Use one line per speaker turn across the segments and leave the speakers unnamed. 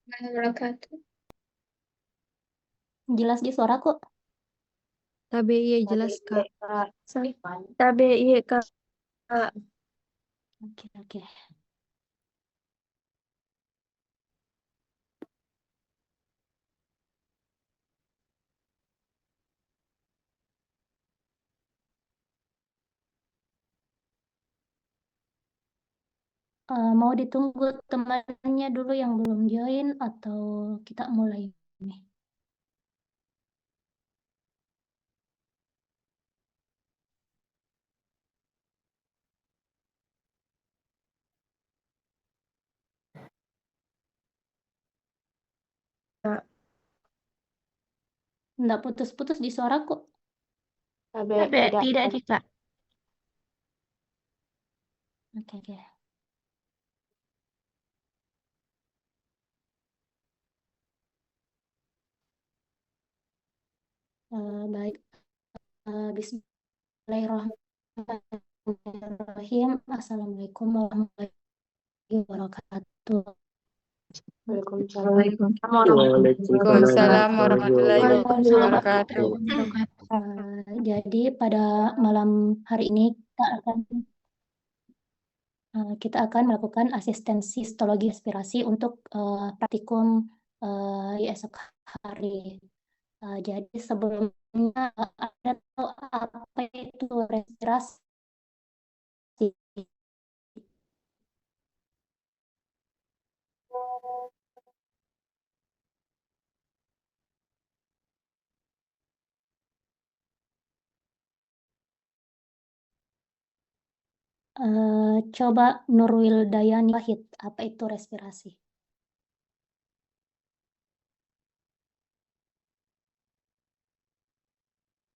Wabarakatuh.
Jelas di suara kok.
Tabe iya jelas Kak.
Tabe iya Kak.
Oke, oke. Mau ditunggu temannya dulu yang belum join atau kita mulai nih?
Kak.
Nggak putus-putus di suara kok.
Tabe tidak nih Kak.
Oke, oke. Baik. Bismillahirrahmanirrahim. Assalamualaikum warahmatullahi wabarakatuh.
Waalaikumsalam.
Waalaikumsalam warahmatullahi wabarakatuh.
Jadi pada malam hari ini kita akan melakukan asistensi histologi aspirasi untuk praktikum di esok hari. Jadi sebelumnya Anda tahu apa itu respirasi? Coba Nurwil Dayani Wahid, apa itu respirasi?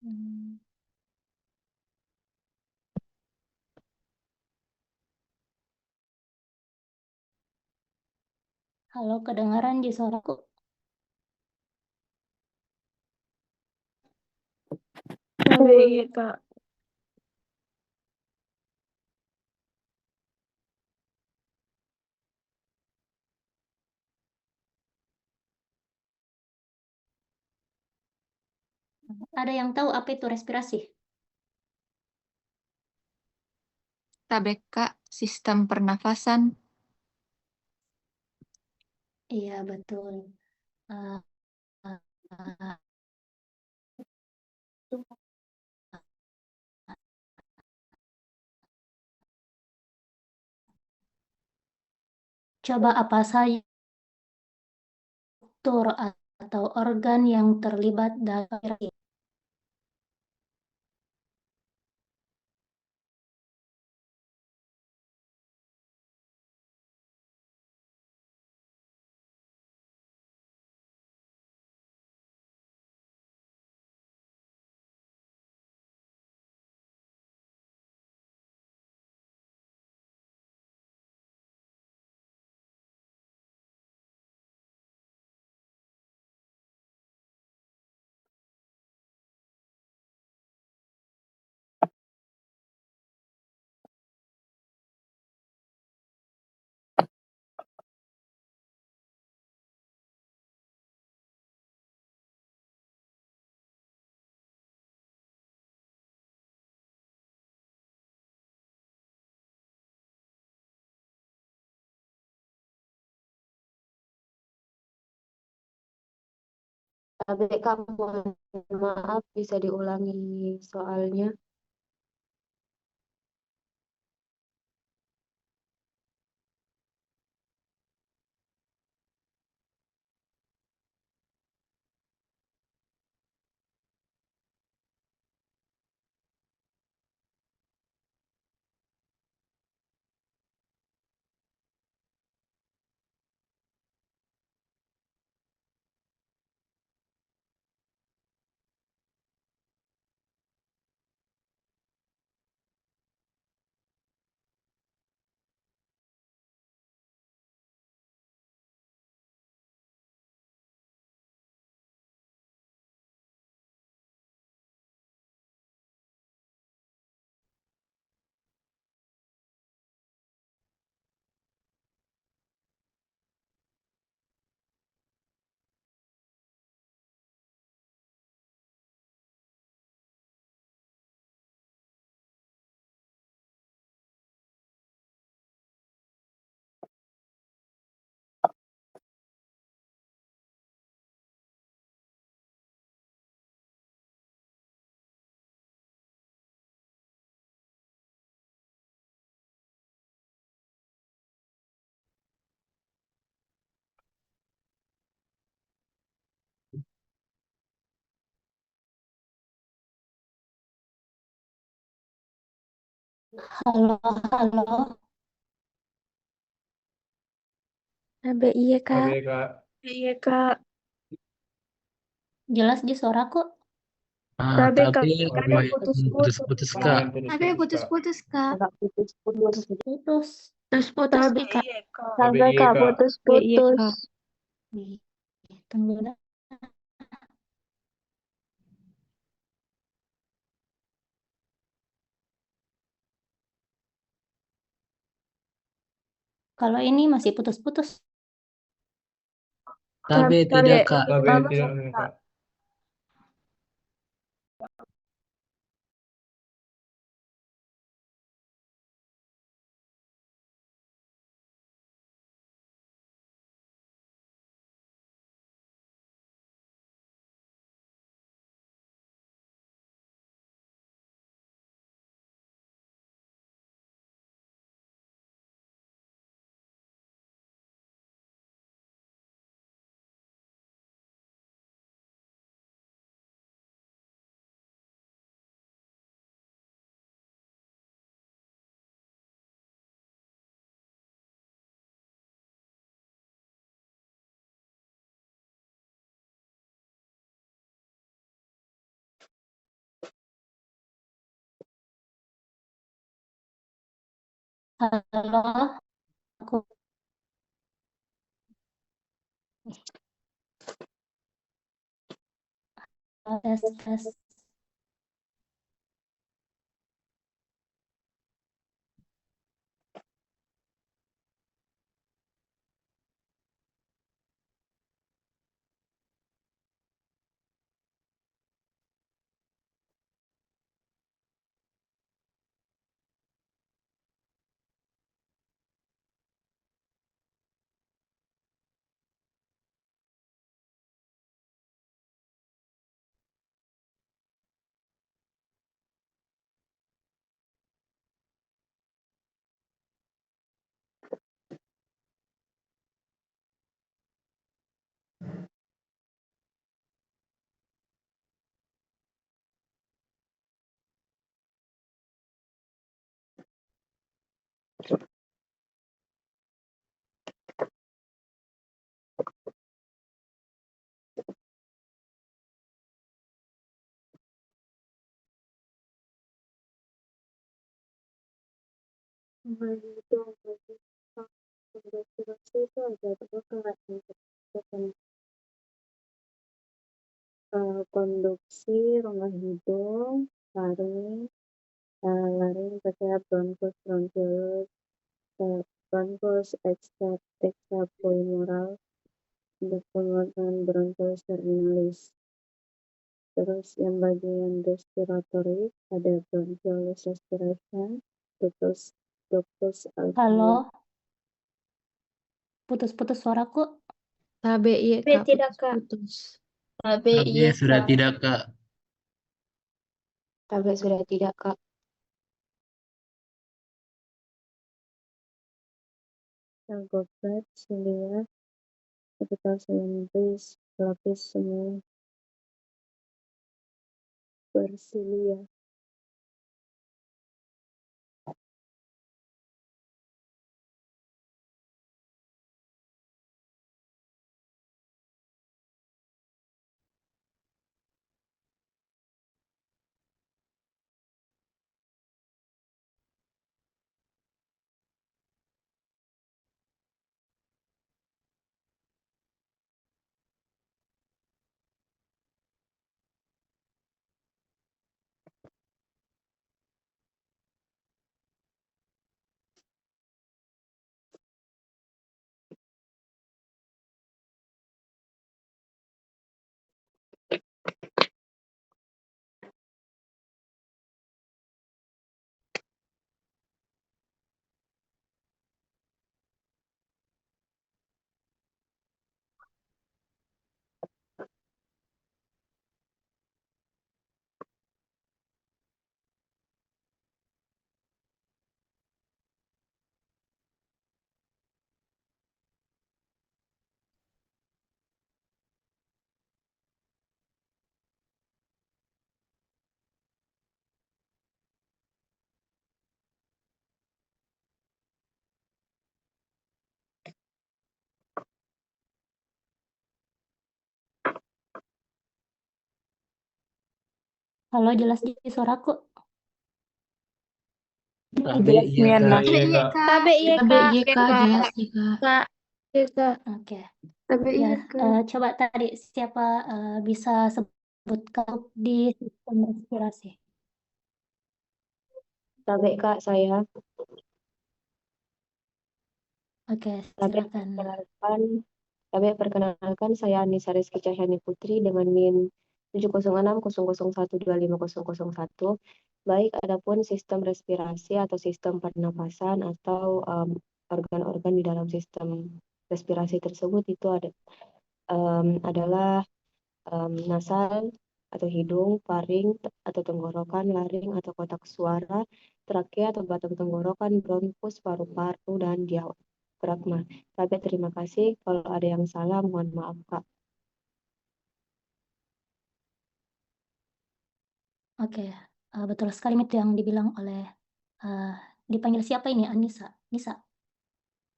Hmm. Halo, kedengaran di suaraku?
Tabe iya Kak.
Ada yang tahu apa itu respirasi?
Tabe Kak, sistem pernafasan.
Iya, betul. Uh, uh, Coba apa saja struktur atau organ yang terlibat dalam respirasi?
Tabe Kak, mohon maaf bisa diulangi soalnya.
Halo, halo.
Tabe iya Kak.
Oke, Kak.
Iya Kak.
Jelas di suaraku?
Tabe Kak.
Tapi
Kadang
putus-putus, Kak.
Tabe putus-putus Kak.
Agak putus-putus.
Putus.
Putus-putus
Tabe
nih Kak.
iya kak.
Tapi
Tabe
iya,
kak
Kak.
Iya
putus-putus.
Kak.
Nih, tunggu dah. Kalau ini masih putus-putus.
Tapi tidak, Kak. Tapi
Lama
tidak,
Kak.
Kak.
Halo, aku tes tes.
Itu ada berapa konduksi rongga hidung, laring, laring pakai bronchus bronchiolus, bronchus extrapemoral, untuk penguatan bronchus terminalis. Terus yang bagian respiratory ada bronchiolus respiration, ductus alveoli.
Halo. Putus-putus suaraku.
Tabe iya
Tabe
Kak.
tidak kak.
Putus.
Tabe
Tapi
iya
sudah
kak.
tidak, Kak.
Tapi sudah tidak, Kak. Goblet, cilia, capital cylindris, pelapis semu, bersilia.
Halo, jelas di suaraku?
Jelas iya kak.
Tabe iya
KBY
kak.
Kak, jelas nih Kak.
Kak. Iya kak.
Oke.
Tabe
Ya,
iya kak.
coba tadi siapa bisa sebutkan di sistem respirasi?
KBY Kak, saya.
Oke,
KBY
silakan.
perkenalkan, saya Anissa Rizky Cahyani Putri dengan NIM 70600125001. Baik, adapun sistem respirasi atau sistem pernapasan atau organ-organ di dalam sistem respirasi tersebut itu adalah nasal atau hidung, faring atau tenggorokan, laring atau kotak suara, trakea atau batang tenggorokan, bronkus, paru-paru, dan diafragma. Tapi terima kasih. Kalau ada yang salah, mohon maaf, Kak.
Oke, betul sekali itu yang dibilang oleh dipanggil siapa ini? Anissa, Nisa.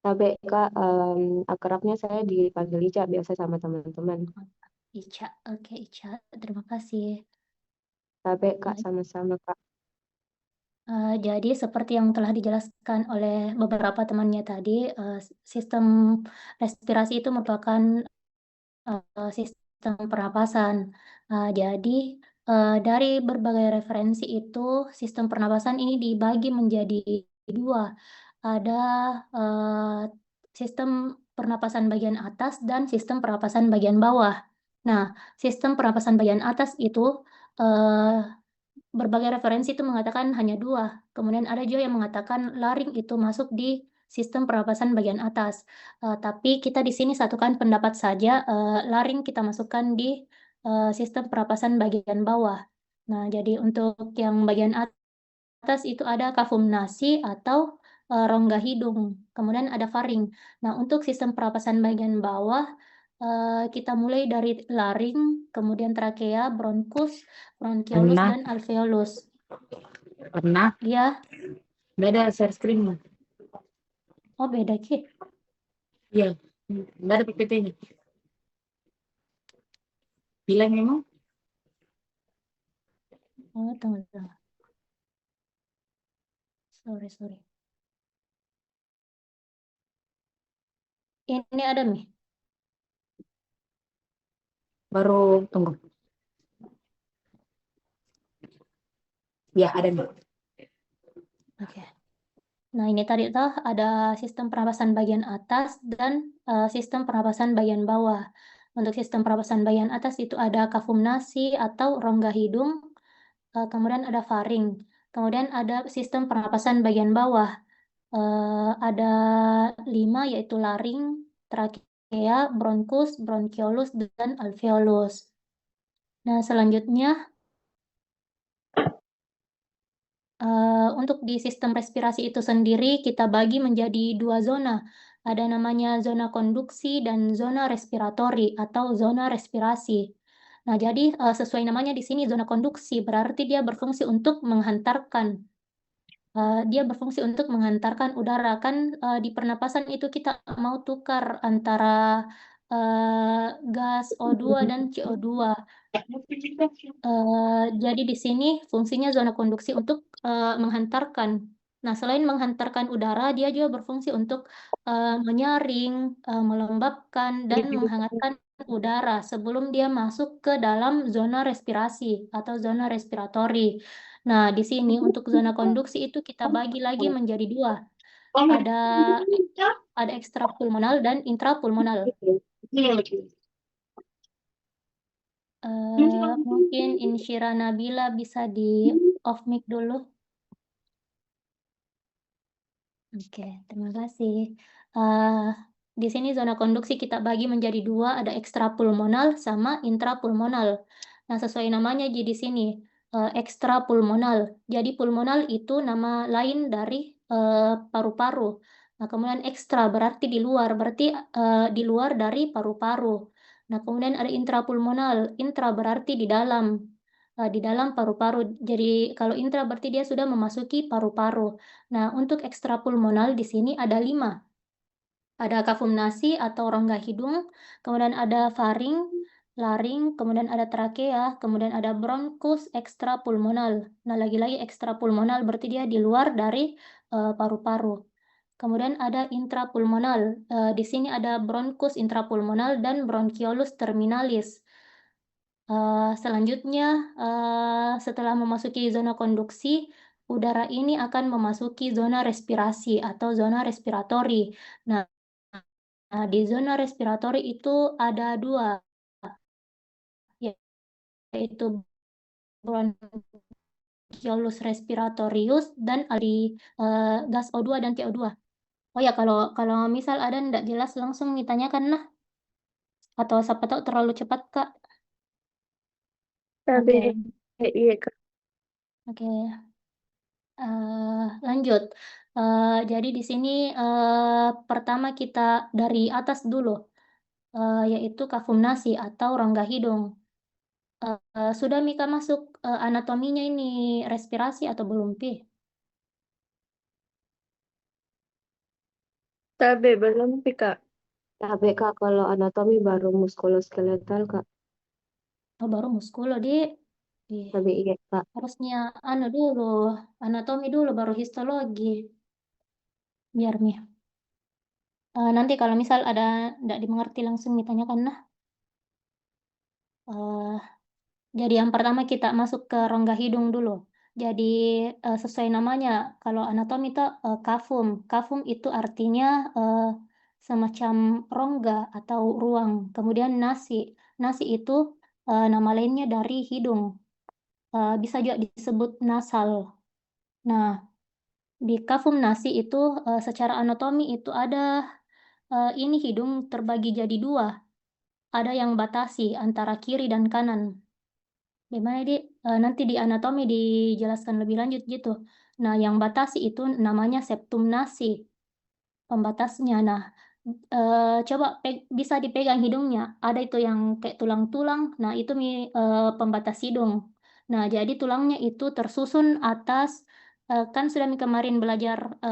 Tapi Kak, akrabnya saya dipanggil Ica biasa sama teman-teman.
Ica, oke Ica, terima kasih.
Tapi Kak, sama-sama Kak.
Jadi seperti yang telah dijelaskan oleh beberapa temannya tadi, sistem respirasi itu merupakan sistem pernapasan. Jadi dari berbagai referensi itu sistem pernapasan ini dibagi menjadi dua. Ada sistem pernapasan bagian atas dan sistem pernapasan bagian bawah. Nah, sistem pernapasan bagian atas itu berbagai referensi itu mengatakan hanya dua. Kemudian ada juga yang mengatakan laring itu masuk di sistem pernapasan bagian atas. Tapi kita di sini satukan pendapat saja, laring kita masukkan di sistem pernapasan bagian bawah. Nah, jadi untuk yang bagian atas itu ada kafumnasi atau rongga hidung, kemudian ada faring. Nah, untuk sistem pernapasan bagian bawah, kita mulai dari laring, kemudian trakea, bronkus, bronkiolus, dan alveolus.
Pernah?
Iya.
Beda share screen.
Oh, beda, Ki.
Iya, nggak ada PPT-nya. Bilang memang?
Oh, tunggu. Sorry. Ini ada nih.
Baru tunggu. Ya, ada nih.
Oke. Nah, ini tadi tuh ada sistem pernapasan bagian atas dan sistem pernapasan bagian bawah. Untuk sistem pernapasan bagian atas itu ada kafumnasi atau rongga hidung, kemudian ada faring, kemudian ada sistem pernapasan bagian bawah. Ada 5 yaitu laring, trakea, bronkus, bronkiolus, dan alveolus. Nah, selanjutnya untuk di sistem respirasi itu sendiri kita bagi menjadi dua zona. Ada namanya zona konduksi dan zona respiratori atau zona respirasi. Nah, jadi sesuai namanya di sini zona konduksi berarti dia berfungsi untuk menghantarkan. Dia berfungsi untuk menghantarkan udara. Kan di pernapasan itu kita mau tukar antara gas O2 dan CO2. Jadi di sini fungsinya zona konduksi untuk menghantarkan. Nah, selain menghantarkan udara, dia juga berfungsi untuk menyaring, melembabkan, dan menghangatkan udara sebelum dia masuk ke dalam zona respirasi atau zona respiratori. Nah, di sini untuk zona konduksi itu kita bagi lagi menjadi dua. Ada ekstrapulmonal dan intrapulmonal. Mungkin Insyira Nabila bisa di off mic dulu. Oke, terima kasih. Di sini zona konduksi kita bagi menjadi dua, ada ekstrapulmonal sama intrapulmonal. Nah, sesuai namanya jadi di sini ekstrapulmonal. Jadi pulmonal itu nama lain dari paru-paru. Nah, kemudian ekstra berarti di luar, berarti di luar dari paru-paru. Nah, kemudian ada intrapulmonal. Intra berarti di dalam paru-paru. Jadi kalau intra berarti dia sudah memasuki paru-paru. Nah, untuk ekstrapulmonal di sini ada 5. Ada kafumnasi atau rongga hidung, kemudian ada faring, laring, kemudian ada trakea, kemudian ada bronkus ekstrapulmonal. Nah, lagi-lagi ekstrapulmonal berarti dia di luar dari paru-paru. Kemudian ada intrapulmonal. Di sini ada bronkus intrapulmonal dan bronchiolus terminalis. Selanjutnya, setelah memasuki zona konduksi, udara ini akan memasuki zona respirasi atau zona respiratori. Nah, di zona respiratori itu ada dua, yaitu bronchiolus respiratorius dan di gas O2 dan CO2. Oh ya, kalau misal ada ndak jelas langsung ditanyakan nah. Atau siapa tahu terlalu cepat, Kak.
Tabe
Oke.
iya Kak.
Oke. Lanjut. Jadi di sini pertama kita dari atas dulu, yaitu kafumnasi atau rongga hidung. Sudah Mika masuk anatominya ini respirasi atau belum, Pi?
Tabe belum pi Kak.
Tabe Kak, kalau anatomi baru muskuloskeletal Kak.
Oh, baru muskulo, Dik. Ih,
Tabe iya Kak.
harusnya dulu, anatomi dulu baru histologi. Biar Mi. Nanti kalau misal ada nggak dimengerti langsung ditanyakan nah. Jadi yang pertama kita masuk ke rongga hidung dulu. Jadi sesuai namanya, kalau anatomi itu kafum. Kafum itu artinya semacam rongga atau ruang. Kemudian nasi. Nasi itu nama lainnya dari hidung. Bisa juga disebut nasal. Nah, di kafum nasi itu secara anatomi itu ada ini hidung terbagi jadi dua. Ada yang batasi antara kiri dan kanan. Gimana, Dik? Nanti di anatomi dijelaskan lebih lanjut gitu. Nah, yang batasi itu namanya septum nasi, pembatasnya. Nah, coba bisa dipegang hidungnya. Ada itu yang kayak tulang-tulang. Nah, itu pembatas hidung. Nah, jadi tulangnya itu tersusun atas, kan sudah kemarin belajar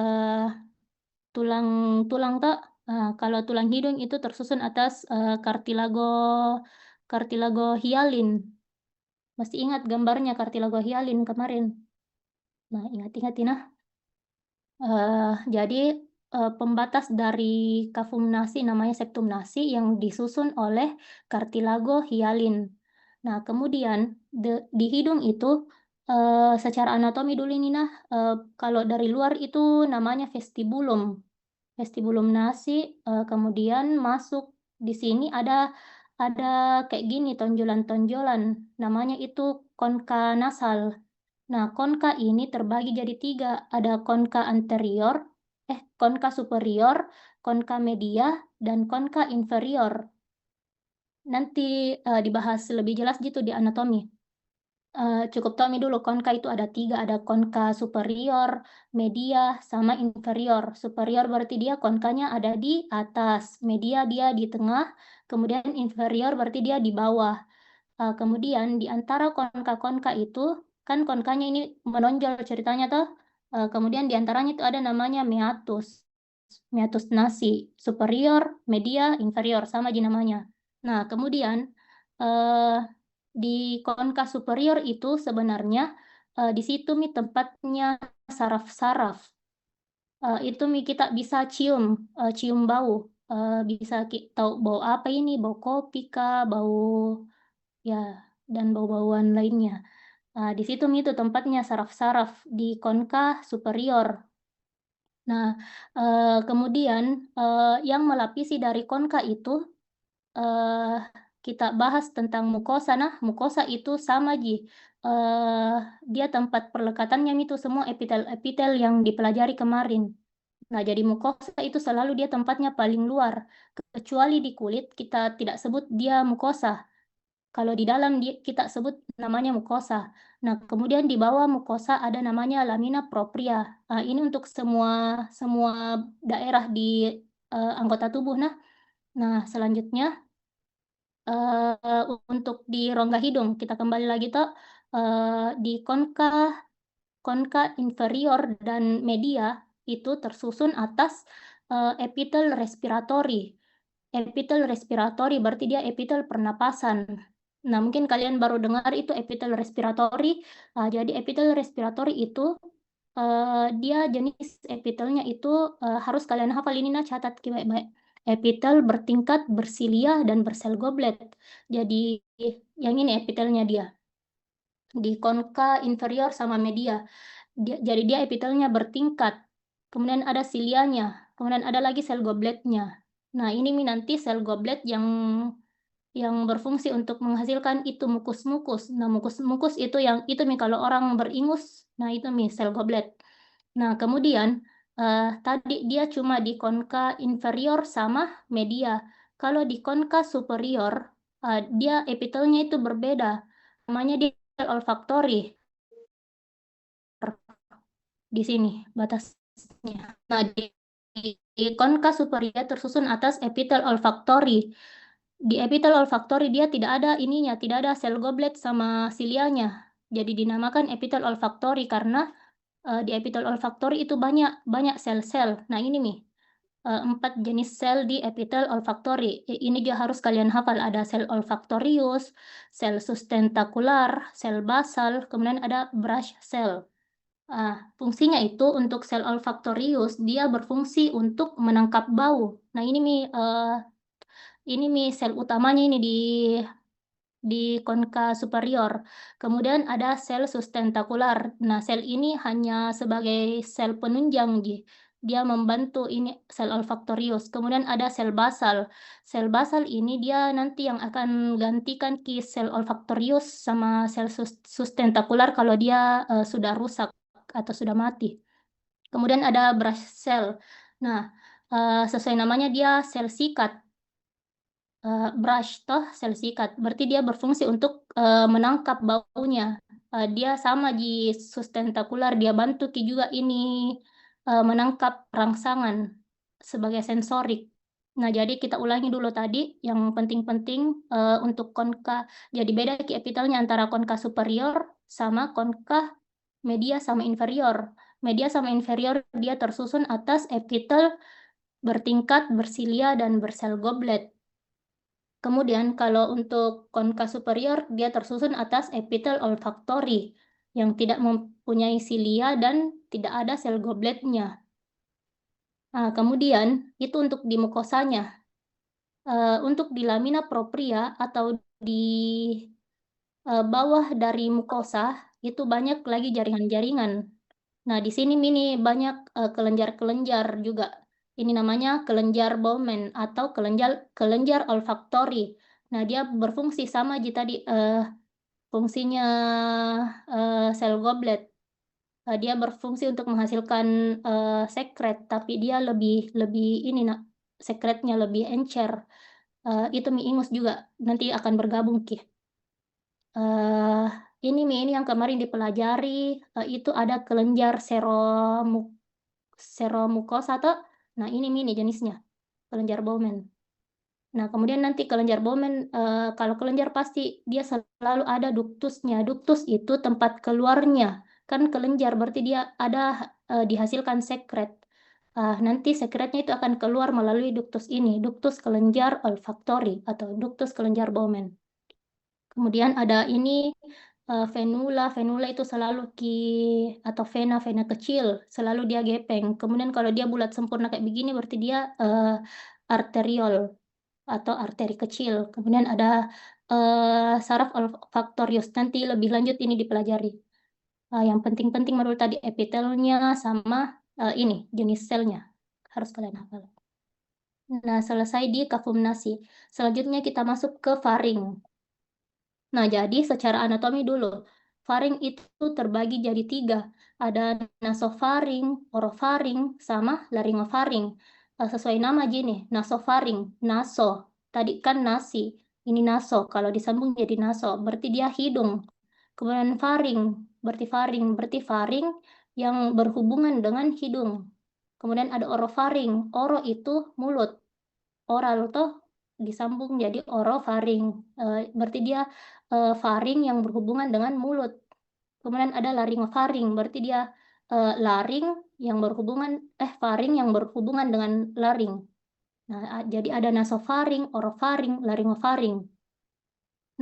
tulang-tulang tak? Kalau tulang hidung itu tersusun atas kartilago hialin. Masih ingat gambarnya kartilago hialin kemarin? Nah, ingat-ingat Tina. Jadi pembatas dari kafum nasi namanya septum nasi yang disusun oleh kartilago hialin. Nah, kemudian di hidung itu secara anatomi dulu ini nah, kalau dari luar itu namanya vestibulum. Vestibulum nasi, kemudian masuk di sini ada kayak gini tonjolan-tonjolan, namanya itu konka nasal. Nah, konka ini terbagi jadi tiga, ada konka anterior, konka superior, konka media, dan konka inferior. Nanti dibahas lebih jelas gitu di anatomi. Cukup tahu dulu, konka itu ada tiga, ada konka superior, media, sama inferior. Superior berarti dia konkanya ada di atas, media dia di tengah, kemudian inferior berarti dia di bawah. Kemudian di antara konka-konka itu, kan konkanya ini menonjol ceritanya tuh, kemudian di antaranya itu ada namanya meatus. Meatus nasi, superior, media, inferior, sama aja namanya. Nah, kemudian di konka superior itu sebenarnya di situ tempatnya saraf-saraf. Itu kita bisa cium bau. Bisa tahu bau apa ini, bau kopi kah, bau ya dan bau-bauan lainnya. Di situ itu tempatnya saraf-saraf di konka superior. Nah, kemudian yang melapisi dari konka itu kita bahas tentang mukosa. Nah, mukosa itu sama Ji. Dia tempat perlekatannya itu semua epitel-epitel yang dipelajari kemarin. Nah, jadi mukosa itu selalu dia tempatnya paling luar. Kecuali di kulit kita tidak sebut dia mukosa. Kalau di dalam kita sebut namanya mukosa. Nah, kemudian di bawah mukosa ada namanya lamina propria. Ini untuk semua daerah di anggota tubuh. Nah, selanjutnya untuk di rongga hidung kita kembali lagi toh di konka inferior dan media itu tersusun atas epitel respiratori. epitel respiratori, berarti dia epitel pernapasan. Nah, mungkin kalian baru dengar itu epitel respiratori. Jadi epitel respiratori itu dia jenis epitelnya itu harus kalian hafal ini, nah catat baik-baik. Epitel bertingkat, bersilia, dan bersel goblet. Jadi yang ini epitelnya dia. Di konka inferior sama media. Jadi dia epitelnya bertingkat. Kemudian ada silianya. Kemudian ada lagi sel gobletnya. Nah, ini nanti sel goblet yang berfungsi untuk menghasilkan itu mukus-mukus. Nah, mukus-mukus itu yang itu kalau orang beringus, nah itu sel goblet. Nah, kemudian tadi dia cuma di konka inferior sama media. Kalau di konka superior, dia epitelnya itu berbeda. Namanya dia sel olfaktori. Di sini batasnya. Nah, di konka superior tersusun atas epitel olfaktori. Di epitel olfaktori dia tidak ada ininya, tidak ada sel goblet sama silianya. Jadi dinamakan epitel olfaktori karena di epitel olfaktori itu banyak sel-sel. Nah, ini 4 jenis sel di epitel olfaktori. Ini juga harus kalian hafal. Ada sel olfaktorius, sel sustentakular, sel basal, kemudian ada brush cell. Fungsinya itu untuk sel olfaktorius, dia berfungsi untuk menangkap bau. Nah, ini sel utamanya ini di konka superior. Kemudian ada sel sustentakular. Nah, sel ini hanya sebagai sel penunjang, dia membantu ini sel olfaktorius. Kemudian ada sel basal. Sel basal ini dia nanti yang akan gantikan sel olfaktorius sama sel sustentakular kalau dia sudah rusak atau sudah mati. Kemudian ada brush cell. Nah, sesuai namanya dia sel sikat. Brush toh sel sikat. Berarti dia berfungsi untuk menangkap baunya. Dia sama di sustentakular, dia bantu juga ini menangkap rangsangan sebagai sensorik. Nah, jadi kita ulangi dulu tadi yang penting-penting untuk konka. Jadi beda epitelnya antara konka superior sama konka media sama inferior. Media sama inferior dia tersusun atas epitel bertingkat, bersilia, dan bersel goblet. Kemudian kalau untuk konka superior dia tersusun atas epitel olfaktori yang tidak mempunyai silia dan tidak ada sel gobletnya. Kemudian itu untuk di mukosanya. Untuk di lamina propria atau di bawah dari mukosa itu banyak lagi jaringan-jaringan. Nah, di sini banyak kelenjar-kelenjar juga. Ini namanya kelenjar Bowman atau kelenjar olfaktori. Nah, dia berfungsi sama tadi fungsinya sel goblet. Dia berfungsi untuk menghasilkan sekret, tapi dia lebih ini sekretnya lebih encer. Itu ingus juga nanti akan bergabung ini yang kemarin dipelajari itu ada kelenjar seromukosa atau nah ini jenisnya kelenjar Bowman. Nah, kemudian nanti kelenjar Bowman kalau kelenjar pasti dia selalu ada duktusnya. Duktus itu tempat keluarnya. Kan kelenjar berarti dia ada dihasilkan sekret. Nanti sekretnya itu akan keluar melalui duktus ini, duktus kelenjar olfaktori atau duktus kelenjar Bowman. Kemudian ada ini venula. Venula itu selalu atau vena kecil, selalu dia gepeng. Kemudian kalau dia bulat sempurna kayak begini berarti dia arteriol atau arteri kecil. Kemudian ada saraf olfaktorius. Nanti lebih lanjut ini dipelajari. Yang penting-penting menurut tadi epitelnya sama ini jenis selnya harus kalian hafal. Nah, selesai di kafumnasi. Selanjutnya kita masuk ke faring. Nah, jadi secara anatomi dulu. Faring itu terbagi jadi 3. Ada nasofaring, orofaring, sama laringofaring. Sesuai nama gini, nasofaring, naso. Tadi kan nasi, ini naso. Kalau disambung jadi naso, berarti dia hidung. Kemudian faring, berarti faring yang berhubungan dengan hidung. Kemudian ada orofaring, oro itu mulut. Oral toh disambung jadi orofaring. Berarti dia faring yang berhubungan dengan mulut. Kemudian ada laringofaring, berarti dia faring yang berhubungan dengan laring. Nah, jadi ada nasofaring, orofaring, laringofaring.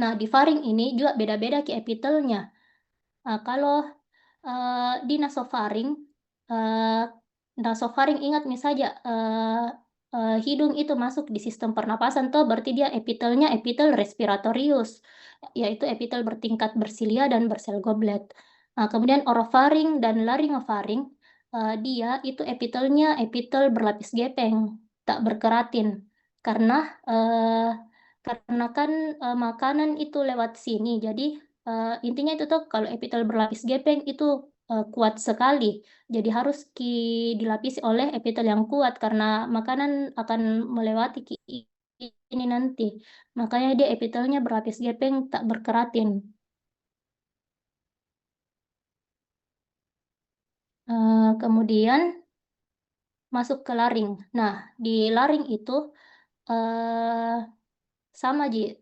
Nah, di faring ini juga beda-beda ki epitelnya. Kalau di nasofaring, nasofaring ingat misalnya hidung itu masuk di sistem pernapasan tuh, berarti dia epitelnya epitel respiratorius, yaitu epitel bertingkat bersilia dan bersel goblet. Kemudian orofaring dan laringofaring, dia itu epitelnya epitel berlapis gepeng, tak berkeratin, karena kan makanan itu lewat sini, jadi intinya itu tuh kalau epitel berlapis gepeng itu kuat sekali. Jadi harus dilapisi oleh epitel yang kuat karena makanan akan melewati ini nanti. Makanya dia epitelnya berlapis gepeng tak berkeratin. Kemudian masuk ke laring. Nah, di laring itu sama Ji,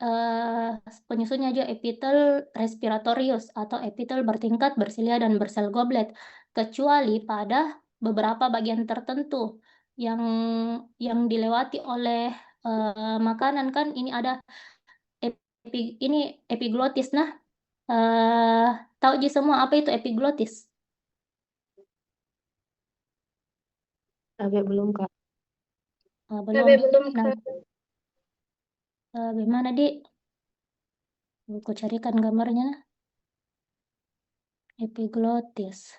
penyusunnya aja epitel respiratorius atau epitel bertingkat bersilia dan bersel goblet, kecuali pada beberapa bagian tertentu yang dilewati oleh makanan kan ini ada ini epiglotis. Nah, tahu Ji semua apa itu epiglotis?
Sampai belum, Kak.
Belum.
Sampai belum,
Nah,
Kak.
bagaimana Dik? Aku carikan gambarnya. Epiglotis.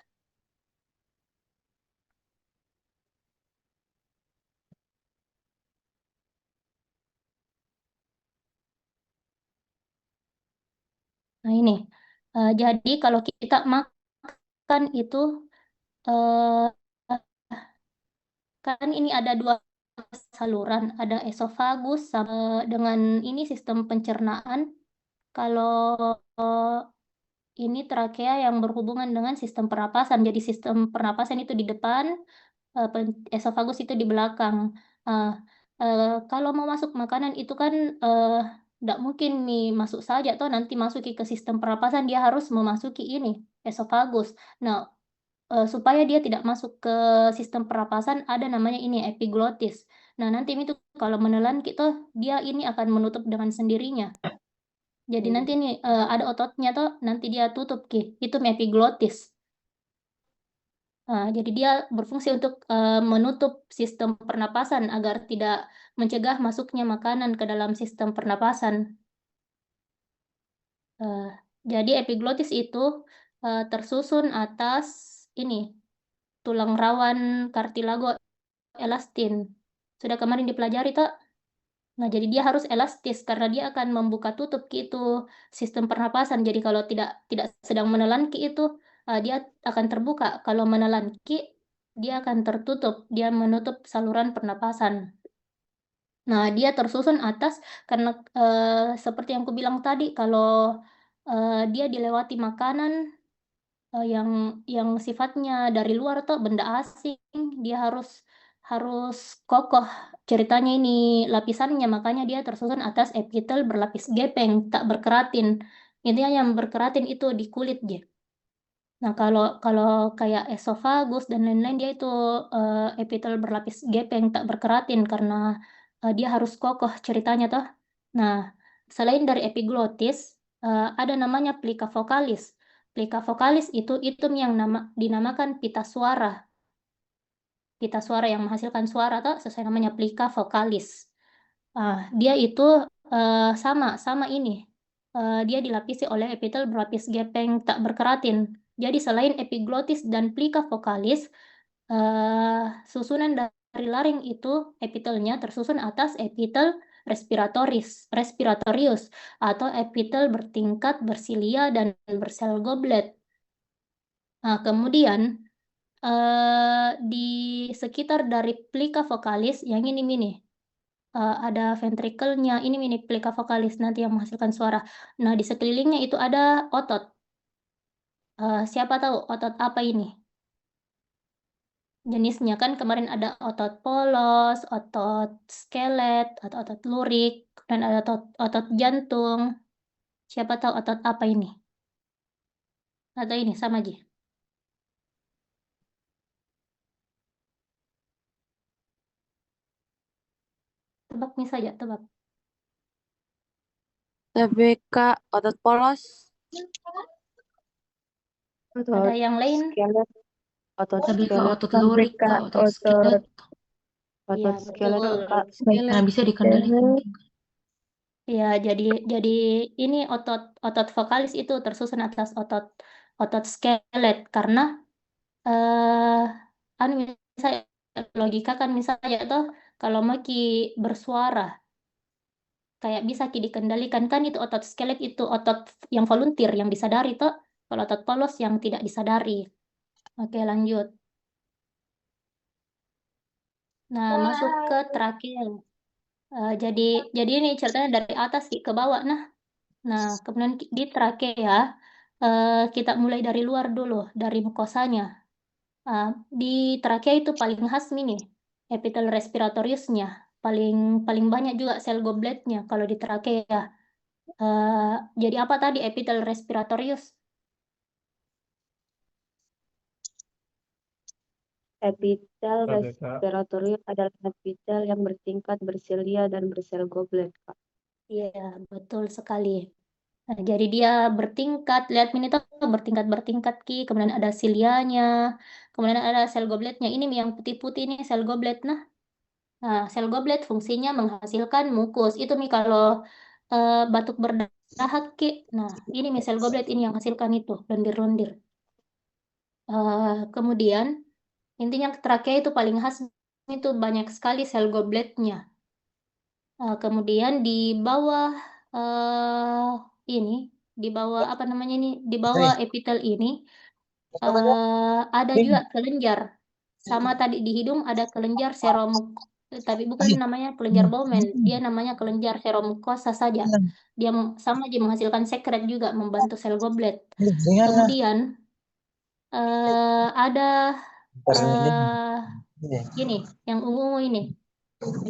Nah ini, jadi kalau kita makan itu, kan ini ada dua saluran, ada esofagus sama dengan ini sistem pencernaan. Kalau ini trakea yang berhubungan dengan sistem pernapasan, jadi sistem pernapasan itu di depan, esofagus itu di belakang. Kalau mau masuk makanan itu kan tidak mungkin mie masuk saja toh nanti masuki ke sistem pernapasan, dia harus memasuki ini esofagus. Nah, supaya dia tidak masuk ke sistem pernapasan ada namanya ini epiglotis. Nah, nanti itu kalau menelan gitu dia ini akan menutup dengan sendirinya. Jadi nanti ini ada ototnya toh nanti dia tutup itu epiglotis. Jadi dia berfungsi untuk menutup sistem pernapasan agar tidak mencegah masuknya makanan ke dalam sistem pernapasan. Jadi epiglotis itu tersusun atas ini tulang rawan kartilago elastin. Sudah kemarin dipelajari tak? Nah, jadi dia harus elastis karena dia akan membuka tutup itu sistem pernapasan. Jadi kalau tidak sedang menelan itu dia akan terbuka. Kalau menelan dia akan tertutup. Dia menutup saluran pernapasan. Nah, dia tersusun atas karena seperti yang aku bilang tadi, kalau dia dilewati makanan yang sifatnya dari luar atau benda asing, dia harus kokoh ceritanya ini lapisannya, makanya dia tersusun atas epitel berlapis gepeng tak berkeratin. Intinya yang berkeratin itu di kulit dia. Nah, kalau kayak esofagus dan lain-lain dia itu epitel berlapis gepeng tak berkeratin karena dia harus kokoh ceritanya toh. Nah, selain dari epiglotis ada namanya plica vocalis. Plica vocalis itu yang dinamakan pita suara. Pita suara yang menghasilkan suara toh sesuai namanya plica vocalis. Dia itu sama ini. Dia dilapisi oleh epitel berlapis gepeng tak berkeratin. Jadi selain epiglotis dan plica vocalis, susunan dari laring itu epitelnya tersusun atas epitel respiratorius atau epitel bertingkat bersilia dan bersel goblet. Kemudian di sekitar dari plica vocalis yang ini nih, ada ventrikelnya, ini mini plica vocalis nanti yang menghasilkan suara. Nah, di sekelilingnya itu ada otot. Siapa tahu otot apa ini? Jenisnya kan kemarin ada otot polos, otot skelet, atau otot lurik, dan ada otot jantung. Siapa tahu otot apa ini? Atau ini sama aja. Tebak nih saja, tebak.
TBK otot polos.
Otot
Ada yang lain?
skelet, otot
Tapi ke
skelet,
otot lurik,
TBK
Kak, otot skelet.
Iya,
otot skelet,
betul.
Kak.
Nah, bisa dikendalikan mungkin.
Ya, jadi ini otot vokalis itu tersusun atas otot skelet karena anu misalnya logika kan misalnya toh kalau maki bersuara kayak bisa ki dikendalikan kan itu otot skelet itu otot yang volunteer yang disadari toh kalau otot polos yang tidak disadari. Oke, lanjut. Nah, masuk ke trakeal. Jadi ini ceritanya dari atas ke bawah. Nah, kemudian di trakea kita mulai dari luar dulu, dari mukosanya. Di trakea itu paling khas ini, epitel respiratoriusnya. Paling banyak juga sel gobletnya kalau di trakea. Jadi apa tadi epitel respiratorius?
Epitel
TBK.
respiratorius adalah epitel yang bertingkat, bersilia, dan bersel goblet, Kak.
Iya, betul sekali. Nah, jadi dia bertingkat, lihat ini tuh bertingkat ki, kemudian ada silianya, kemudian ada sel gobletnya. Ini yang putih-putih ini sel goblet. Nah, sel goblet fungsinya menghasilkan mukus. Itu Mi kalau batuk berdahak ki. Nah, ini Mi sel goblet ini yang hasilkan itu, lendir-lendir. Kemudian intinya trakea itu paling khas itu banyak sekali sel gobletnya. Kemudian di bawah ini, di bawah apa namanya ini, di bawah epitel ini ada juga kelenjar. Sama tadi di hidung ada kelenjar tapi bukan namanya kelenjar Bowman, dia namanya kelenjar seromukosa saja. Dia sama aja menghasilkan sekret juga membantu sel goblet. Kemudian ada ini yang ungu ini.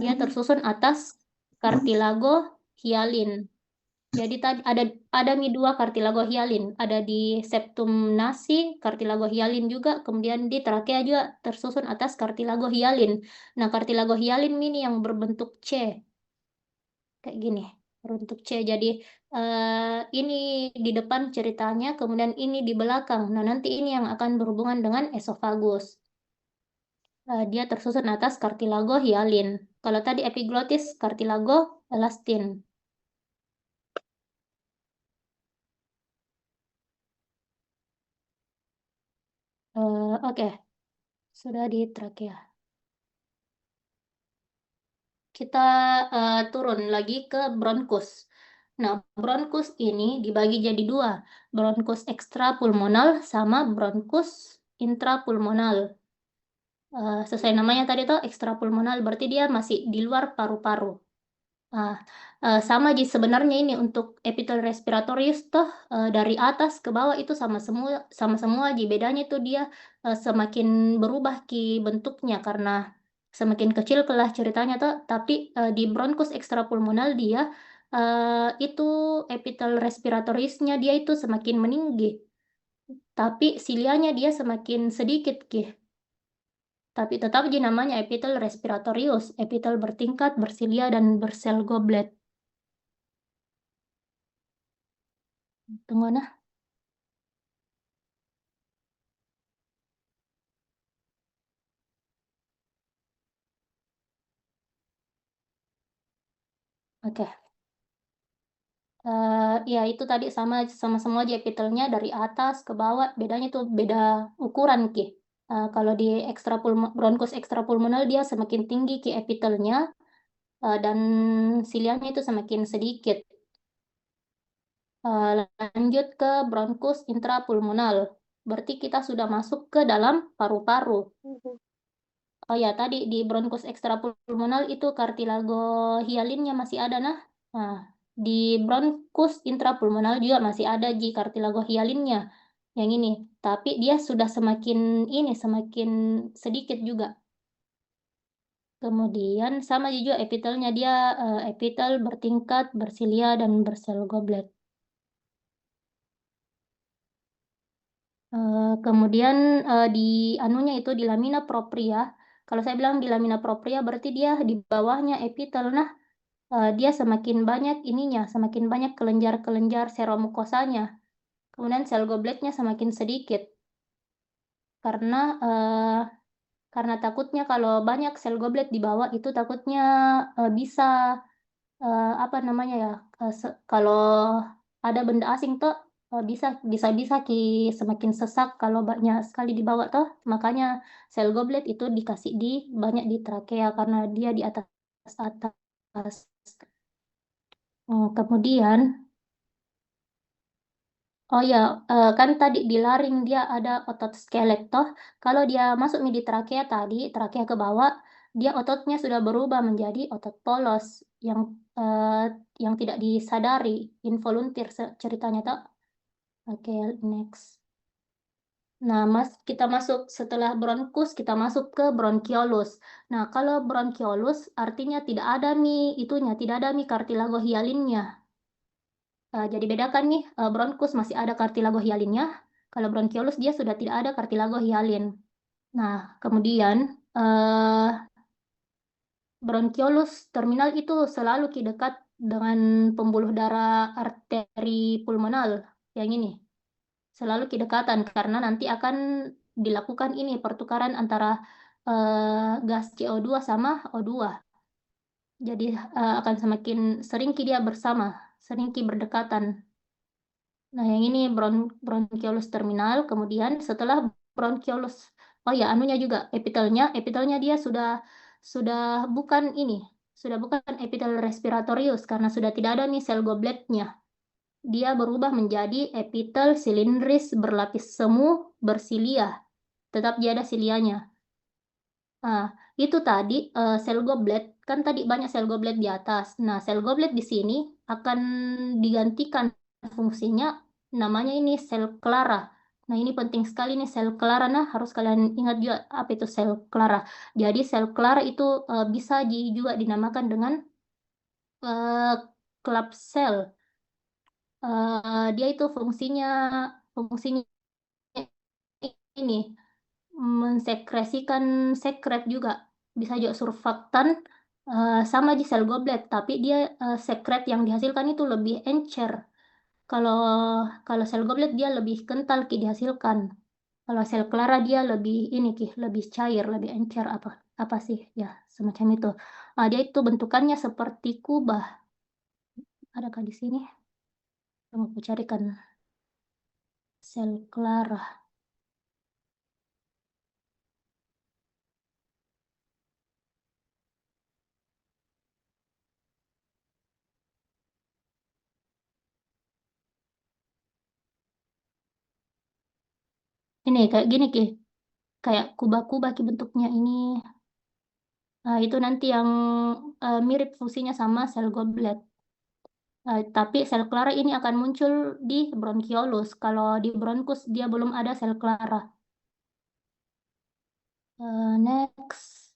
Dia tersusun atas kartilago hialin. Jadi tadi ada dua kartilago hialin, ada di septum nasi kartilago hialin juga, kemudian di trakea juga tersusun atas kartilago hialin. Nah, kartilago hialin ini yang berbentuk C. Kayak gini, berbentuk C. Jadi ini di depan ceritanya, kemudian ini di belakang. Nah, nanti ini yang akan berhubungan dengan esofagus. Dia tersusun atas kartilago hialin. Kalau tadi epiglotis, kartilago elastin. Oke, sudah di trakea. Kita turun lagi ke bronkus. Nah, bronkus ini dibagi jadi dua, bronkus ekstrapulmonal sama bronkus intrapulmonal. Sesuai namanya tadi tuh ekstrapulmonal, berarti dia masih di luar paru-paru. Sama Ji sebenarnya ini untuk epitel respiratorius toh dari atas ke bawah itu sama semua Ji, bedanya itu dia semakin berubah ki bentuknya karena semakin kecil kelah ceritanya toh, tapi di bronkus ekstrapulmonal dia itu epitel respiratoriusnya dia itu semakin meninggi, tapi silianya dia semakin sedikit ki. Tapi tetap Ji namanya epitel respiratorius, epitel bertingkat, bersilia dan bersel goblet. Tunggu nah. Oke. Ya itu tadi sama semua aja epitelnya dari atas ke bawah, bedanya tuh beda ukuran ki. Kalau di bronkus ekstrapulmonal dia semakin tinggi ki epitelnya dan silianya itu semakin sedikit. Lanjut ke bronkus intrapulmonal. Berarti kita sudah masuk ke dalam paru-paru. Oh ya, tadi di bronkus ekstrapulmonal itu kartilago hialinnya masih ada nah. Di bronkus intrapulmonal juga masih ada kartilago hialinnya yang ini, tapi dia sudah semakin sedikit juga. Kemudian sama juga epitelnya dia epitel bertingkat, bersilia dan bersel goblet. Kemudian di anunya itu di lamina propria. Kalau saya bilang di lamina propria berarti dia di bawahnya epitel. Nah, dia semakin banyak ininya, semakin banyak kelenjar-kelenjar seromukosanya. Kemudian sel gobletnya semakin sedikit. Karena takutnya kalau banyak sel goblet di bawah itu takutnya bisa apa namanya ya, kalau ada benda asing tuh bisa semakin sesak kalau banyak sekali di bawah tuh. Makanya sel goblet itu dikasih banyak di trakea karena dia di atas atas. Kemudian oh ya, kan tadi di laring dia ada otot skelet toh. Kalau dia masuk di trakea tadi, trakea ke bawah, dia ototnya sudah berubah menjadi otot polos yang tidak disadari, involunteer ceritanya toh. Oke, next. Nah, kita masuk setelah bronkus, kita masuk ke bronkiolus. Nah, kalau bronkiolus artinya tidak ada itunya, tidak ada kartilago hyalinnya. Jadi bedakan nih, bronkus masih ada kartilago hyalinnya. Kalau bronkiolus dia sudah tidak ada kartilago hyalin. Nah, kemudian bronkiolus terminal itu selalu dekat dengan pembuluh darah arteri pulmonal yang ini. Selalu kedekatan karena nanti akan dilakukan ini pertukaran antara gas CO2 sama O2. Jadi akan semakin sering dia bersama, sering berdekatan. Nah, yang ini bronkiolus terminal. Kemudian setelah bronkiolus, oh ya, anunya juga epitelnya dia sudah bukan epitel respiratorius karena sudah tidak ada sel gobletnya. Dia berubah menjadi epitel silindris berlapis semu bersilia. Tetap dia ada silianya. Itu tadi sel goblet, kan tadi banyak sel goblet di atas. Nah, sel goblet di sini akan digantikan fungsinya, namanya ini sel Clara. Nah, ini penting sekali nih sel Clara. Nah, harus kalian ingat juga apa itu sel Clara. Jadi sel Clara itu bisa juga dinamakan dengan club cell. Dia itu fungsinya ini mensekresikan sekret juga, bisa juga surfaktan sama di sel goblet, tapi dia sekret yang dihasilkan itu lebih encer. Kalau sel goblet dia lebih kental dihasilkan. Kalau sel Clara dia lebih lebih cair, lebih encer apa sih ya semacam itu. Dia itu bentukannya seperti kubah. Adakah di sini? Mau aku carikan sel Clara. Ini kayak gini kayak kubah-kubah bentuknya ini. Itu nanti yang mirip fungsinya sama sel goblet. Tapi sel Clara ini akan muncul di bronkiolus. Kalau di bronkus dia belum ada sel Clara. Next.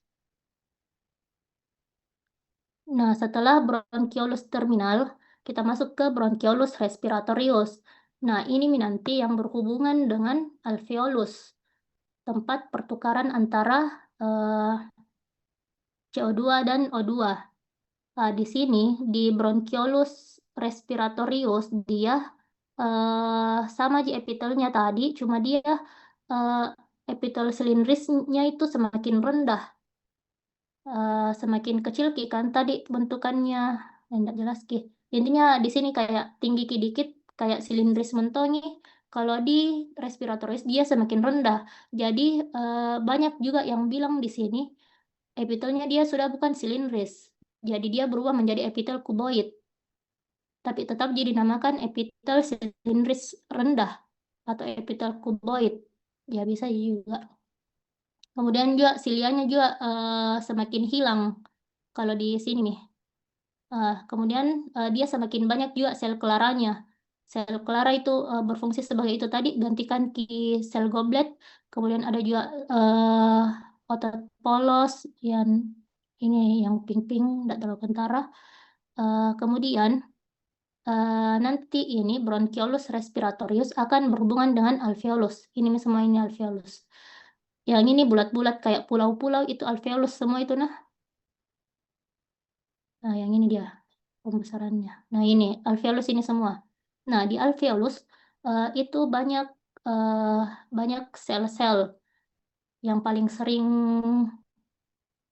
Nah, setelah bronkiolus terminal, kita masuk ke bronkiolus respiratorius. Nah, ini nanti yang berhubungan dengan alveolus, tempat pertukaran antara CO2 dan O2. Di sini, di bronkiolus respiratorius, dia sama di epitelnya tadi, cuma dia epitel silindrisnya itu semakin rendah, semakin kecil kan tadi bentukannya, tidak jelas Intinya di sini kayak tinggi dikit, kayak silindris mentongi. Kalau di respiratorius dia semakin rendah. Jadi banyak juga yang bilang di sini epitelnya dia sudah bukan silindris. Jadi dia berubah menjadi epitel kuboid. Tapi tetap jadi dinamakan epitel silindris rendah atau epitel kuboid. Ya bisa juga. Kemudian juga silianya juga semakin hilang kalau di sini nih. Kemudian dia semakin banyak juga sel Claranya. Sel Clara itu berfungsi sebagai itu tadi, gantikan sel goblet. Kemudian ada juga otot polos yang ini yang pink-pink, tidak terlalu kentara. Kemudian nanti ini bronkiolus respiratorius akan berhubungan dengan alveolus. Ini semua ini alveolus. Yang ini bulat-bulat kayak pulau-pulau itu alveolus semua itu nah. Nah, yang ini dia pembesarannya. Nah, ini alveolus ini semua. Nah, di alveolus itu banyak sel-sel. Yang paling sering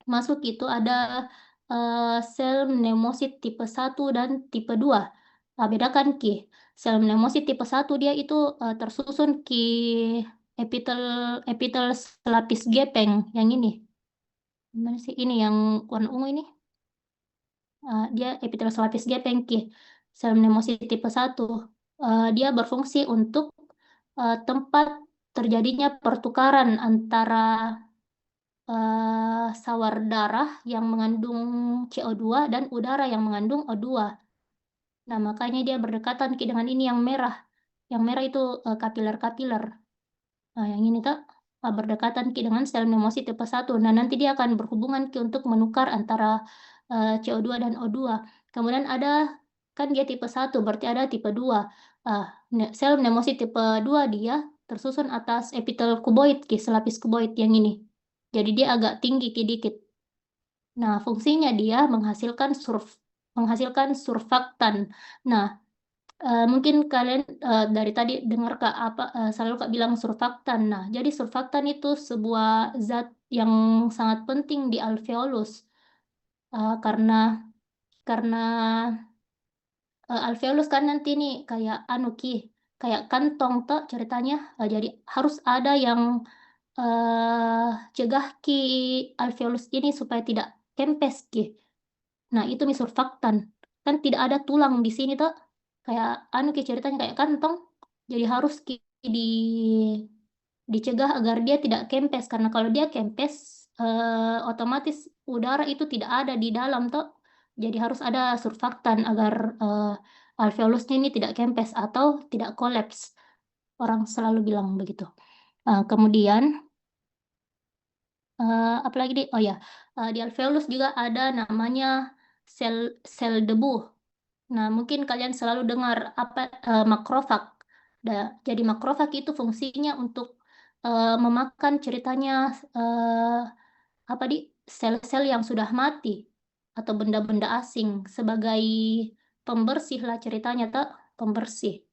masuk itu ada sel pneumosit tipe 1 dan tipe 2. Nah, bedakan Ki. Sel pneumosit tipe 1 dia itu tersusun Ki epitel selapis gepeng yang ini. Gimana sih ini yang warna ungu ini? Dia epitel selapis gepeng Ki. Sel pneumosit tipe 1. Dia berfungsi untuk tempat terjadinya pertukaran antara sawar darah yang mengandung CO2 dan udara yang mengandung O2. Nah, makanya dia berdekatan Ki dengan ini yang merah. Yang merah itu kapiler-kapiler. Nah, yang ini tak berdekatan Ki dengan sel pneumosit tipe 1. Nah, nanti dia akan berhubungan Ki untuk menukar antara CO2 dan O2. Kemudian ada, kan dia tipe 1, berarti ada tipe 2. Sel pneumosit tipe 2 dia tersusun atas epitel kuboid Ki, selapis kuboid yang ini. Jadi dia agak tinggi Ki dikit. Nah, fungsinya dia menghasilkan surfaktan. Nah, mungkin kalian dari tadi dengar Kak selalu Kak bilang surfaktan. Nah, jadi surfaktan itu sebuah zat yang sangat penting di alveolus. Karena alveolus kan nanti nih kayak Ki, kayak kantong toh ceritanya. Jadi harus ada yang cegah Ki alveolus ini supaya tidak kempes Ki. Nah, itu mi surfaktan. Kan tidak ada tulang di sini toh. Kayak Ki ceritanya kayak kantong. Jadi harus Ki dicegah agar dia tidak kempes, karena kalau dia kempes otomatis udara itu tidak ada di dalam toh. Jadi harus ada surfaktan agar alveolusnya ini tidak kempes atau tidak kolaps. Orang selalu bilang begitu. Kemudian apa lagi di di alveolus juga ada namanya sel debu. Nah, mungkin kalian selalu dengar apa makrofag. Jadi makrofag itu fungsinya untuk memakan ceritanya sel-sel yang sudah mati atau benda-benda asing sebagai pembersih lah ceritanya tak pembersih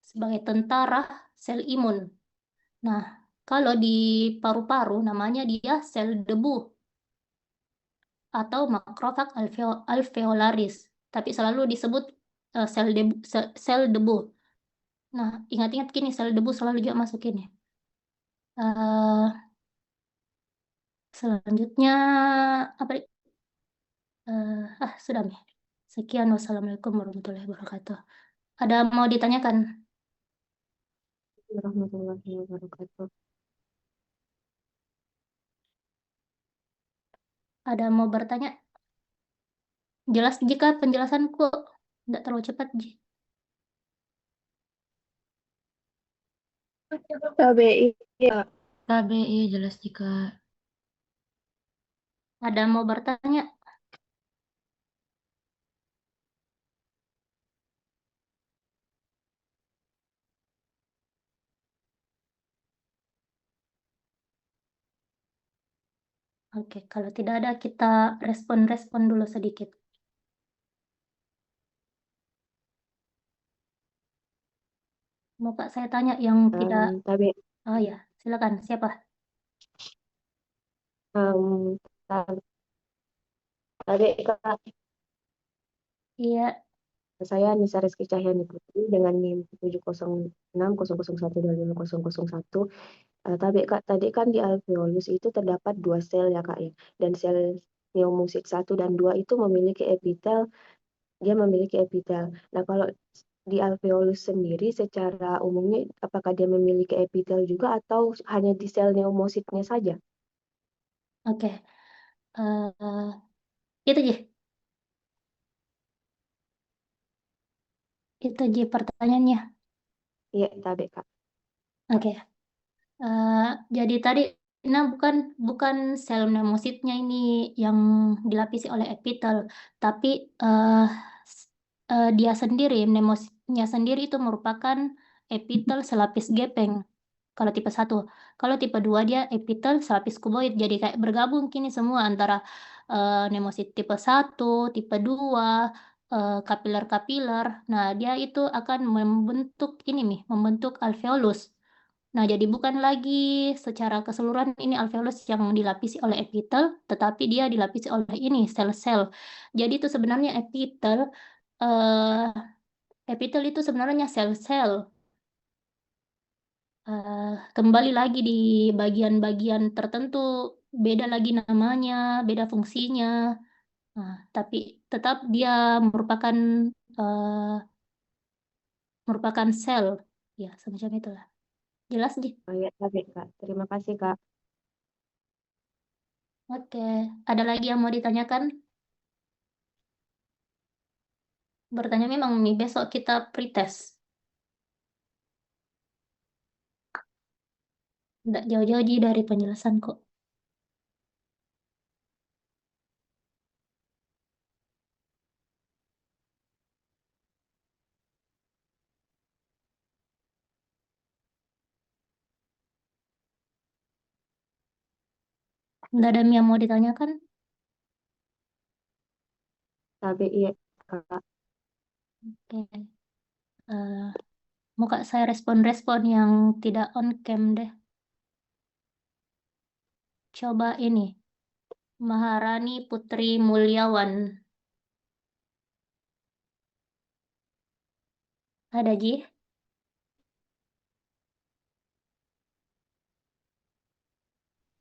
sebagai tentara sel imun. Nah, kalau di paru-paru namanya dia sel debu atau makrofag alveolaris, tapi selalu disebut sel debu. Nah, ingat-ingat gini, sel debu selalu juga masuk ini. Selanjutnya apa? Sudah nih. Sekian, wassalamualaikum warahmatullahi wabarakatuh. Ada mau ditanyakan?
Warahmatullahi wabarakatuh.
Ada mau bertanya? Jelas jika penjelasanku tidak terlalu cepat, Ji.
KBI.
KBI jelas jika.
Ada mau bertanya? Oke, kalau tidak ada kita respon dulu sedikit. Mau Kak saya tanya yang tidak.
Tapi
Oh ya, silakan. Siapa?
tadi Kak,
Iya,
saya Nisa Rizky Cahyani Putri dengan NIM 70600125001. Tadi kan di alveolus itu terdapat 2 sel ya Kak ya. Dan sel pneumosit 1 dan 2 itu memiliki epitel. Dia memiliki epitel. Nah, kalau di alveolus sendiri secara umumnya apakah dia memiliki epitel juga atau hanya di sel pneumositnya saja?
oke. Itu Ji. Itu Ji pertanyaannya.
Iya, tadi Kak.
Oke. Jadi tadi bukan sel pneumositnya ini yang dilapisi oleh epitel, tapi dia sendiri, pneumositnya sendiri itu merupakan epitel selapis gepeng. Kalau tipe 1. Kalau tipe 2 dia epitel selapis kuboid. Jadi kayak bergabung kini semua antara pneumosit tipe 1, tipe 2, kapiler-kapiler. Nah, dia itu akan membentuk membentuk alveolus. Nah, jadi bukan lagi secara keseluruhan ini alveolus yang dilapisi oleh epitel, tetapi dia dilapisi oleh ini sel-sel. Jadi itu sebenarnya epitel itu sebenarnya sel-sel. Kembali lagi di bagian-bagian tertentu, beda lagi namanya, beda fungsinya. Nah, tapi tetap dia merupakan sel, ya semacam itulah. Jelas di?
Oh ya, Tabe, Kak. Terima kasih, Kak.
Oke, ada lagi yang mau ditanyakan? Bertanya memang nih, besok kita pretest. Nggak jauh-jauh dari penjelasan kok. Nggak ada yang mau ditanyakan?
Tabe, iya, Kak.
Oke. Muka saya respon-respon yang tidak on cam deh. Coba ini. Maharani Putri Mulyawan. Ada, Ji?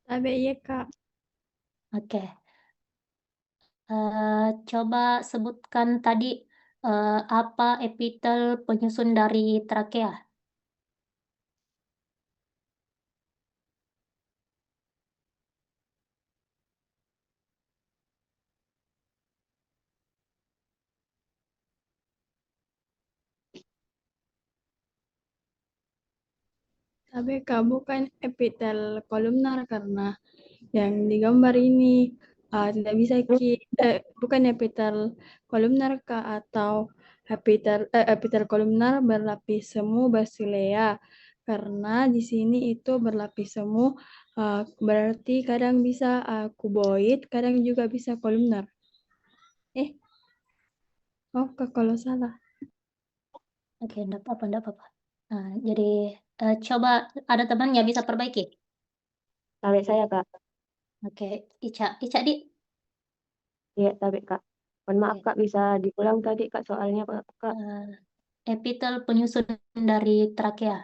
Tabe iya Kak.
Oke. Coba sebutkan tadi apa epitel penyusun dari trakea.
Tabe Kak bukan epitel kolumnar karena yang digambar ini tidak bisa bukan epitel kolumnar Kak atau epitel kolumnar berlapis semu basilea karena di sini itu berlapis semu berarti kadang bisa kuboid kadang juga bisa kolumnar. Oh Kak kalau salah.
Oke, enggak apa-apa, enggak apa-apa. Nah, jadi coba ada temannya bisa perbaiki.
Tabe saya, Kak.
Oke, Ica di.
Iya, Tabe, Kak. Mohon maaf,
Oke.
Kak. Bisa diulang tadi, Kak, soalnya, Kak.
Epitel penyusun dari trakea.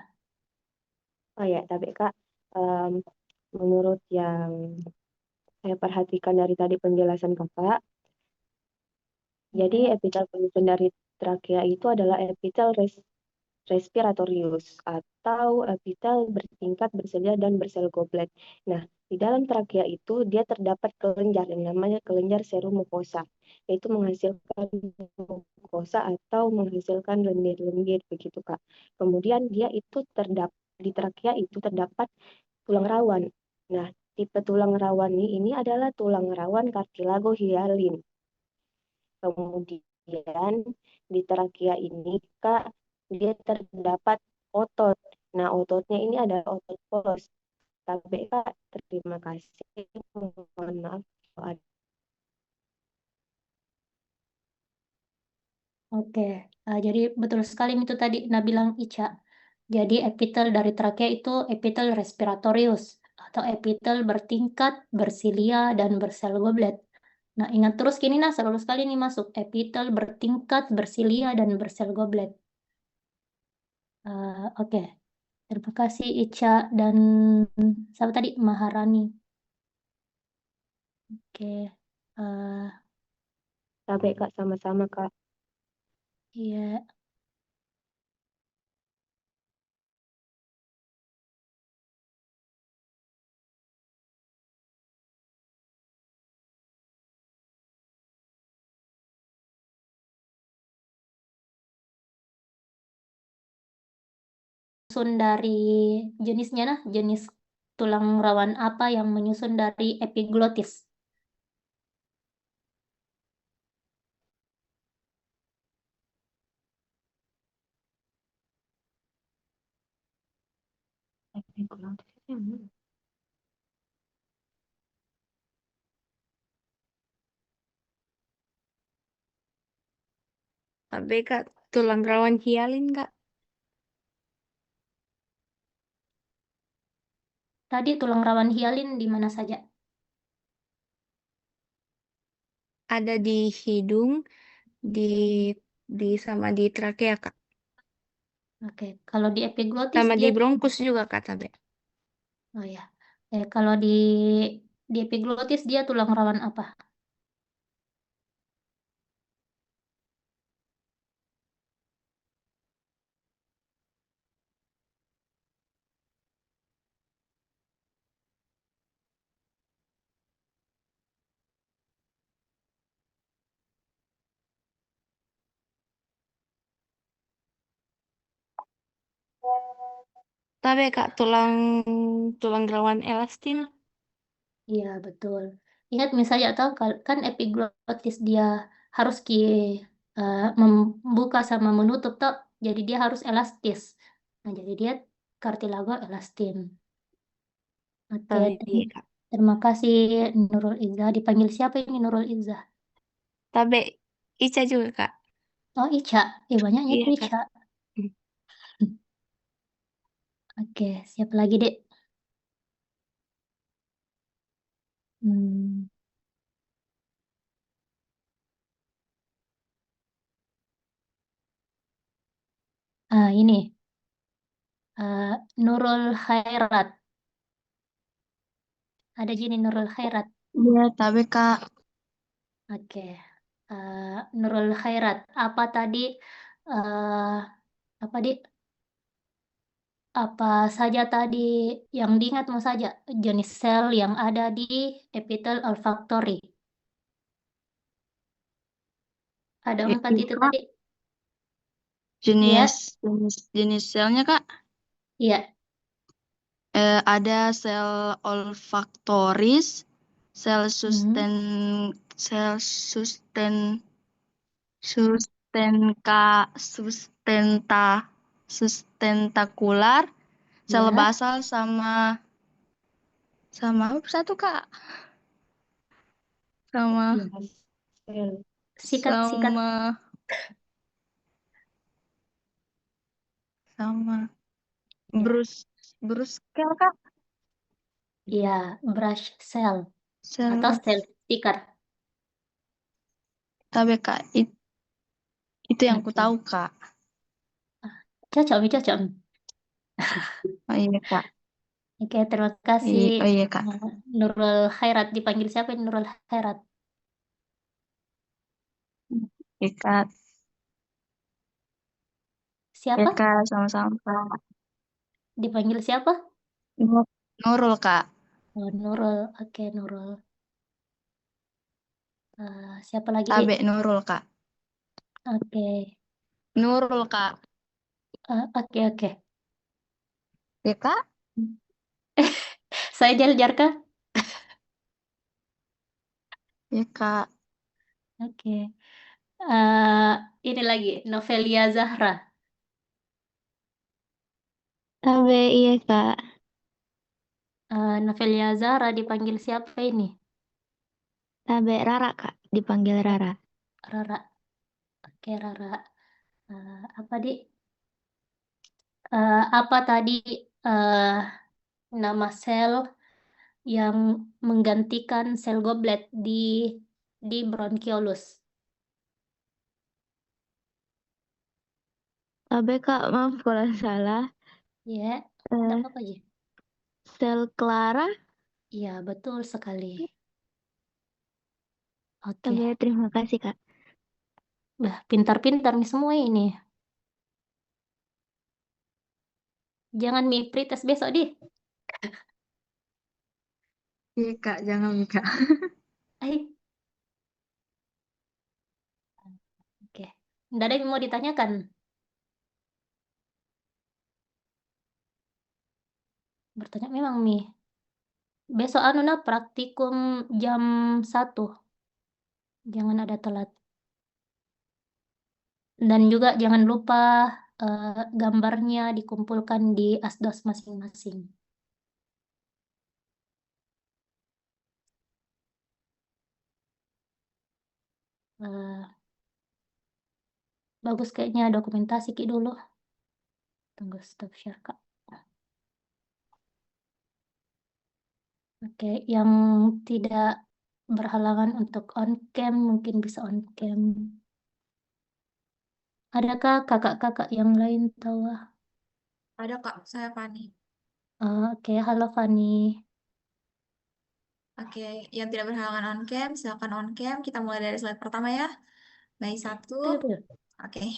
Oh ya, Tabe, Kak. Em, menurut yang saya perhatikan dari tadi penjelasan Kakak, jadi epitel penyusun dari trakea itu adalah epitel respiratorius atau epitel bertingkat bersedia dan bersel goblet. Nah, di dalam trakea itu dia terdapat kelenjar yang namanya kelenjar serum mukosa, yaitu menghasilkan mukosa atau menghasilkan lendir-lendir begitu, Kak. Kemudian dia itu di trakea itu terdapat tulang rawan. Nah, tipe tulang rawan ini adalah tulang rawan kartilago hialin. Kemudian di trakea ini, Kak, dia terdapat otot. Nah, ototnya ini adalah otot polos. Tapi, Kak, terima kasih. Mohon maaf kalau ada.
Oke, jadi betul sekali itu tadi bilang Ica. Jadi epitel dari trakea itu epitel respiratorius atau epitel bertingkat, bersilia, dan bersel goblet. Nah, ingat terus gini nah, selalu sekali nih masuk epitel bertingkat, bersilia, dan bersel goblet. Oke, terima kasih Ica dan siapa tadi? Maharani. Oke,
Sampai, Kak, sama-sama, Kak.
iya. Menyusun dari jenisnya jenis tulang rawan apa yang menyusun dari epiglotis?
AB Kak, tulang rawan hialin Kak.
Tadi tulang rawan hialin di mana saja?
Ada di hidung, di sama di trakea Kak.
Oke, kalau di epiglotis
Sama
dia
di bronkus juga Kak AB.
oh ya. Kalau di epiglotis dia tulang rawan apa?
AB Kak, tulang rawan elastin.
Iya, betul. Ingat misalnya tahu kan epiglotis dia harus membuka sama menutup toh. Jadi dia harus elastis. Nah, jadi dia kartilago elastin. Oke,
Iya Kak.
terima kasih Nurul Izzah. Dipanggil siapa ini Nurul Izzah?
AB Ica juga Kak.
Oh, Ica. Banyaknya
Iya
tuh
Kak.
Ica. Oke, siapa lagi, Dek? Hmm. Ini Nurul Khairat. Ada gini Nurul Khairat.
Iya, tapi Kak.
Oke. Nurul Khairat. Apa tadi eh apa di apa saja tadi yang diingatmu saja jenis sel yang ada di epitel olfactory? Ada 4
Iya,
itu
Kak.
tadi.
Jenis
Ya,
jenis selnya Kak.
iya.
Ada sel olfaktoris, sel
Hmm,
susten sustenka sustentakular, sel
ya.
basal sama apa satu Kak? Sama
Ya, sel.
Sikat.
sama sama
Ya.
bruskel Kak.
Iya, brush cell atau
Sel
sel stiker.
tapi Kak itu yang ku
Oke.
tahu Kak.
Cocok, cocok.
Oh iya Kak.
Oke, terima kasih
Oh iya Kak.
Nurul Khairat. Dipanggil siapa ini Nurul Khairat?
Iya Kak. Iya
Siapa?
Kak, sama-sama Kak.
Dipanggil siapa?
Nurul Kak.
Oh, Nurul. Oke, Nurul. Siapa lagi, Dik?
Tabe Nurul Kak.
Oke.
Nurul Kak.
Oke.
Ya Kak.
Saya Jaljar kah?
Ya Kak.
Oke. Eh, ini lagi, Novelia Zahra.
Tabe, iya Kak.
Novelia Zahra dipanggil siapa ini?
Tabe Rara Kak, dipanggil Rara.
Rara. Oke, Rara. Apa, Dik? Apa tadi eh, nama sel yang menggantikan sel goblet di bronkiolus?
Tabe Kak, maaf kalau salah.
Ya, tidak
Eh,
apa-apa aja.
sel Clara.
Iya, betul sekali. Oke.
Tabe, terima kasih Kak.
Bah, pintar-pintar nih semua ini. Jangan mipri tes besok, Di.
Iya Kak, jangan Kak.
Eh, oke. Nggak ada yang mau ditanyakan. Bertanya memang, Mi. Besok praktikum jam 1. Jangan ada telat. Dan juga jangan lupa gambarnya dikumpulkan di asdos masing-masing. Eh, bagus kayaknya dokumentasi Ki dulu. Tunggu stop share Kak. Oke, yang tidak berhalangan untuk on cam mungkin bisa on cam. Adakah kakak-kakak yang lain tahu?
Ada Kak, saya Fani.
Oke, halo Fani.
Oke, yang tidak berhalangan on cam, silakan on cam. Kita mulai dari slide pertama ya. Baik, 1.
Betul.
Oke.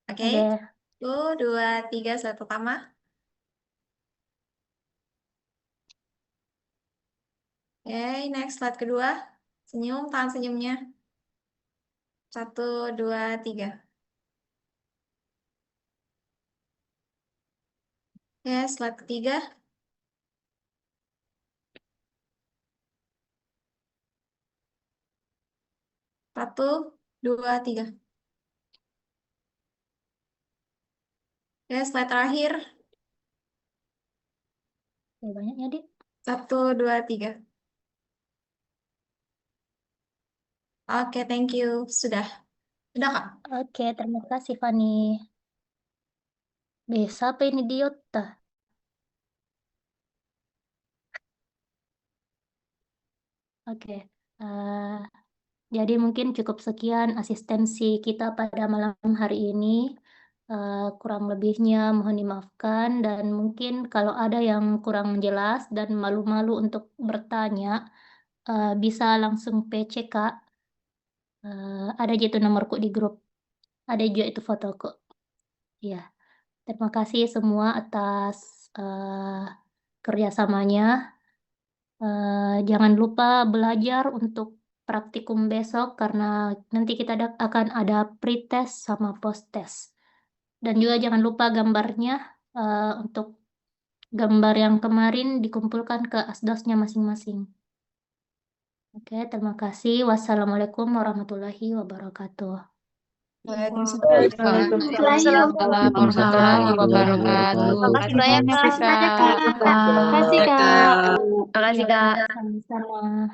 Oke.
Oke.
1, 2, 3, slide pertama. Oke, next slide kedua. Senyum, tahan senyumnya. 1, 2, 3. Oke, slide ketiga. Satu, 2, 3. Oke, slide terakhir.
Ya, banyak ya, Dik.
1, 2, 3. Oke, thank you. Sudah. Sudah, Kak.
Oke, terima kasih Fani. Bisa apa ini Diota? Oke. Jadi mungkin cukup sekian asistensi kita pada malam hari ini. Kurang lebihnya mohon dimaafkan dan mungkin kalau ada yang kurang jelas dan malu-malu untuk bertanya, bisa langsung PC Kak. Ada aja itu nomorku di grup. Ada juga itu fotoku. Ya, terima kasih semua atas kerjasamanya. Jangan lupa belajar untuk praktikum besok karena nanti kita akan ada pretest sama post-test. Dan juga jangan lupa gambarnya untuk gambar yang kemarin dikumpulkan ke asdosnya masing-masing. Oke, terima kasih. Wassalamualaikum warahmatullahi wabarakatuh.
Waalaikumsalam warahmatullahi wabarakatuh.
Makasih banyak Kak.
Terima kasih, Kak.
Makasih Kak.
Terima kasih, Kak.
Sama-sama.